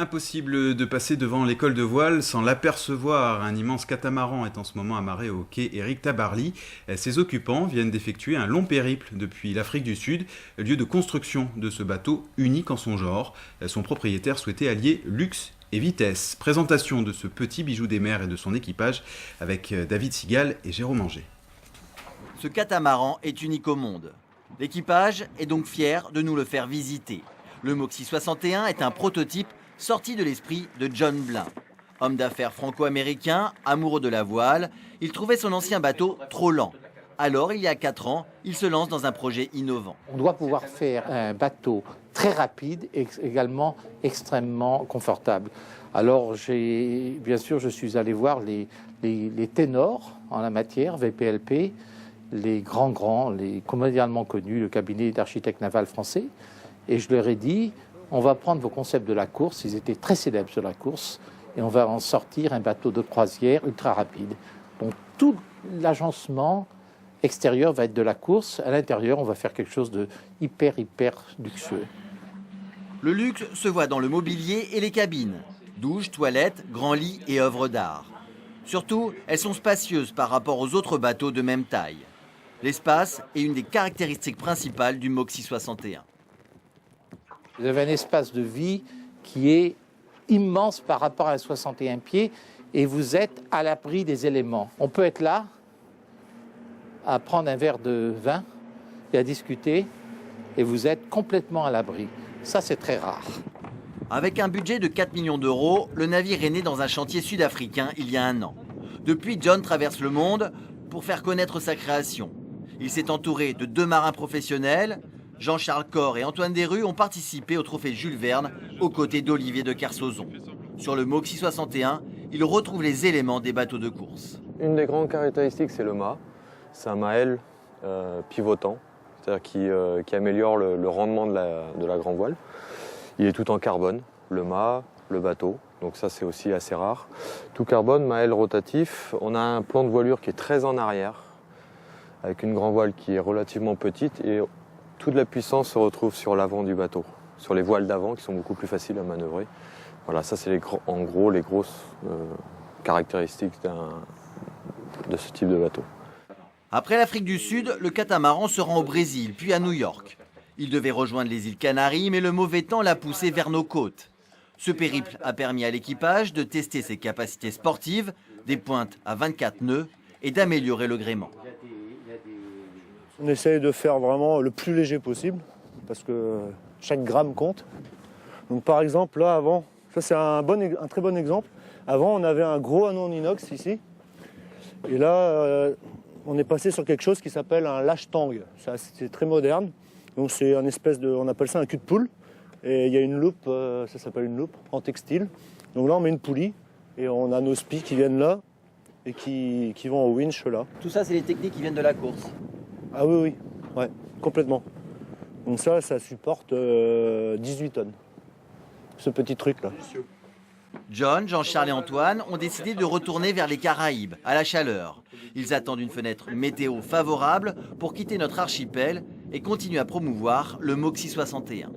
Impossible de passer devant l'école de voile sans l'apercevoir. Un immense catamaran est en ce moment amarré au quai Éric Tabarly. Ses occupants viennent d'effectuer un long périple depuis l'Afrique du Sud, lieu de construction de ce bateau unique en son genre. Son propriétaire souhaitait allier luxe et vitesse. Présentation de ce petit bijou des mers et de son équipage avec David Sigal et Jérôme Anger. Ce catamaran est unique au monde. L'équipage est donc fier de nous le faire visiter. Le Moxie 61 est un prototype sorti de l'esprit de John Blin. Homme d'affaires franco-américain, amoureux de la voile, il trouvait son ancien bateau trop lent. Alors, il y a 4 ans, il se lance dans un projet innovant. On doit pouvoir faire un bateau très rapide et également extrêmement confortable. Alors, bien sûr, je suis allé voir les ténors en la matière, VPLP, les grands, les mondialement connus, le cabinet d'architectes navals français, et je leur ai dit, on va prendre vos concepts de la course, ils étaient très célèbres sur la course, et on va en sortir un bateau de croisière ultra rapide. Donc tout l'agencement extérieur va être de la course, à l'intérieur on va faire quelque chose de hyper luxueux. Le luxe se voit dans le mobilier et les cabines. Douches, toilettes, grands lits et œuvres d'art. Surtout, elles sont spacieuses par rapport aux autres bateaux de même taille. L'espace est une des caractéristiques principales du Moxie 61. Vous avez un espace de vie qui est immense par rapport à 61 pieds et vous êtes à l'abri des éléments. On peut être là, à prendre un verre de vin et à discuter et vous êtes complètement à l'abri. Ça, c'est très rare. Avec un budget de 4 millions d'euros, le navire est né dans un chantier sud-africain il y a 1 an. Depuis, John traverse le monde pour faire connaître sa création. Il s'est entouré de 2 marins professionnels. Jean-Charles Corre et Antoine Desrues ont participé au trophée Jules Verne aux côtés d'Olivier de Kersauzon. Sur le Moxie 61, il retrouve les éléments des bateaux de course. Une des grandes caractéristiques, c'est le mât. C'est un mât L pivotant, c'est-à-dire qui améliore le rendement de la grand voile. Il est tout en carbone, le mât, le bateau, donc ça c'est aussi assez rare. Tout carbone, mât L rotatif. On a un plan de voilure qui est très en arrière, avec une grand voile qui est relativement petite et toute la puissance se retrouve sur l'avant du bateau, sur les voiles d'avant qui sont beaucoup plus faciles à manœuvrer. Voilà, ça c'est en gros les grosses caractéristiques de ce type de bateau. Après l'Afrique du Sud, le catamaran se rend au Brésil, puis à New York. Il devait rejoindre les îles Canaries, mais le mauvais temps l'a poussé vers nos côtes. Ce périple a permis à l'équipage de tester ses capacités sportives, des pointes à 24 nœuds, et d'améliorer le gréement. On essaye de faire vraiment le plus léger possible, parce que chaque gramme compte. Donc par exemple, là avant, ça c'est un très bon exemple. Avant, on avait un gros anneau en inox ici. Et là, on est passé sur quelque chose qui s'appelle un lâche-tang. C'est très moderne. Donc c'est un espèce de, on appelle ça un cul de poule. Et il y a une loupe, ça s'appelle une loupe, en textile. Donc là, on met une poulie et on a nos spies qui viennent là et qui vont au winch là. Tout ça, c'est les techniques qui viennent de la course. Ah oui, ouais, complètement. Donc ça supporte 18 tonnes, ce petit truc-là. John, Jean-Charles et Antoine ont décidé de retourner vers les Caraïbes, à la chaleur. Ils attendent une fenêtre météo favorable pour quitter notre archipel et continuer à promouvoir le Moxie 61.